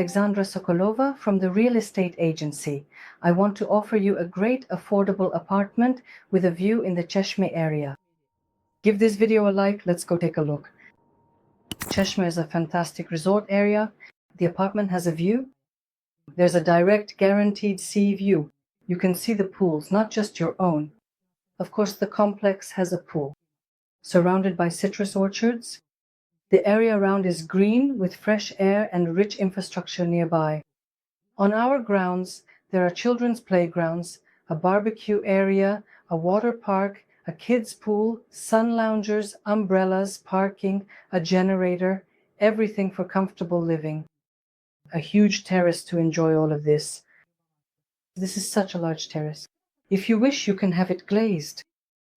Alexandra Sokolova from the real estate agency. I want to offer you a great affordable apartment with a view in the Cesmeli area. Give this video a like, let's go take a look. Cesmeli is a fantastic resort area. The apartment has a view. There's a direct guaranteed sea view. You can see the pools, not just your own. Of course, the complex has a pool. Surrounded by citrus orchards, the area around is green with fresh air and rich infrastructure nearby. On our grounds, there are children's playgrounds, a barbecue area, a water park, a kids' pool, sun loungers, umbrellas, parking, a generator, everything for comfortable living. A huge terrace to enjoy all of this. This is such a large terrace. If you wish, you can have it glazed.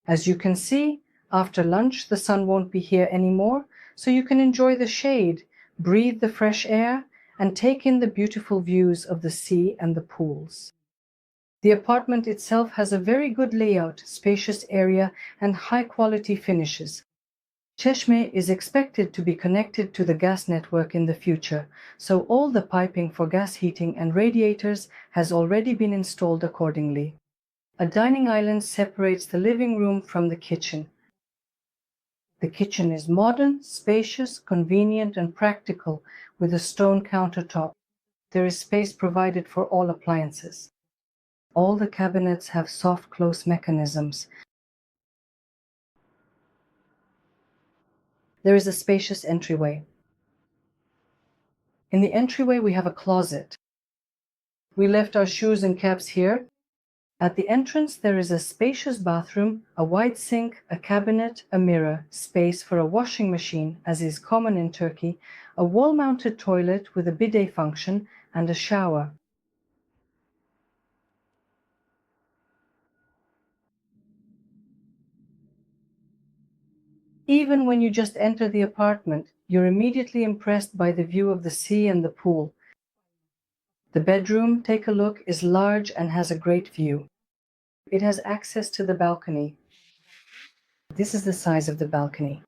As you can see, after lunch, the sun won't be here anymore, so you can enjoy the shade, breathe the fresh air, and take in the beautiful views of the sea and the pools. The apartment itself has a very good layout, spacious area, and high-quality finishes. Cesmeli is expected to be connected to the gas network in the future, so all the piping for gas heating and radiators has already been installed accordingly. A dining island separates the living room from the kitchen. The kitchen is modern, spacious, convenient, and practical, with a stone countertop. There is space provided for all appliances. All the cabinets have soft close mechanisms. There is a spacious entryway. In the entryway, we have a closet. We left our shoes and caps here. At the entrance, there is a spacious bathroom, a wide sink, a cabinet, a mirror, space for a washing machine, as is common in Turkey, a wall-mounted toilet with a bidet function, and a shower. Even when you just enter the apartment, you're immediately impressed by the view of the sea and the pool. The bedroom, take a look, is large and has a great view. It has access to the balcony. This is the size of the balcony.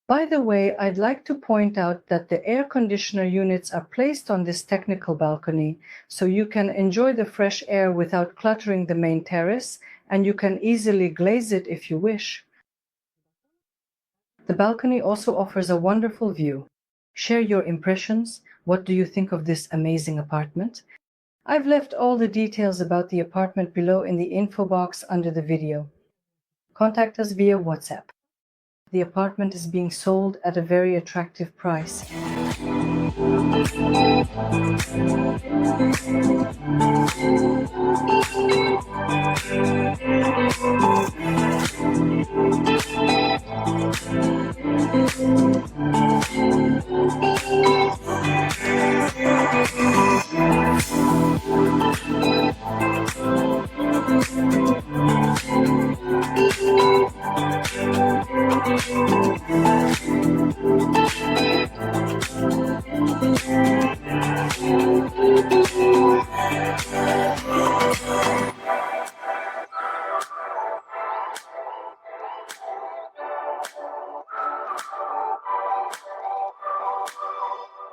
By the way, I'd like to point out that the air conditioner units are placed on this technical balcony, so you can enjoy the fresh air without cluttering the main terrace, and you can easily glaze it if you wish. The balcony also offers a wonderful view. Share your impressions. What do you think of this amazing apartment? I've left all the details about the apartment below in the info box under the video. Contact us via WhatsApp. The apartment is being sold at a very attractive price.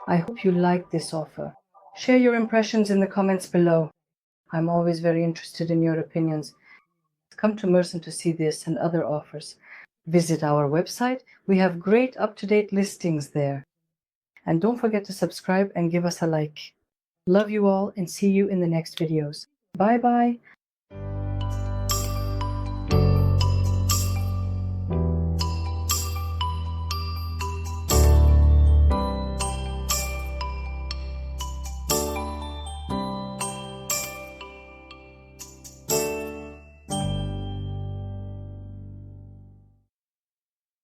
I hope you liked this offer. Share your impressions in the comments below. I'm always very interested in your opinions. Come to Mersin to see this and other offers. Visit our website. We have great up-to-date listings there. And don't forget to subscribe and give us a like. Love you all and see you in the next videos. Bye bye.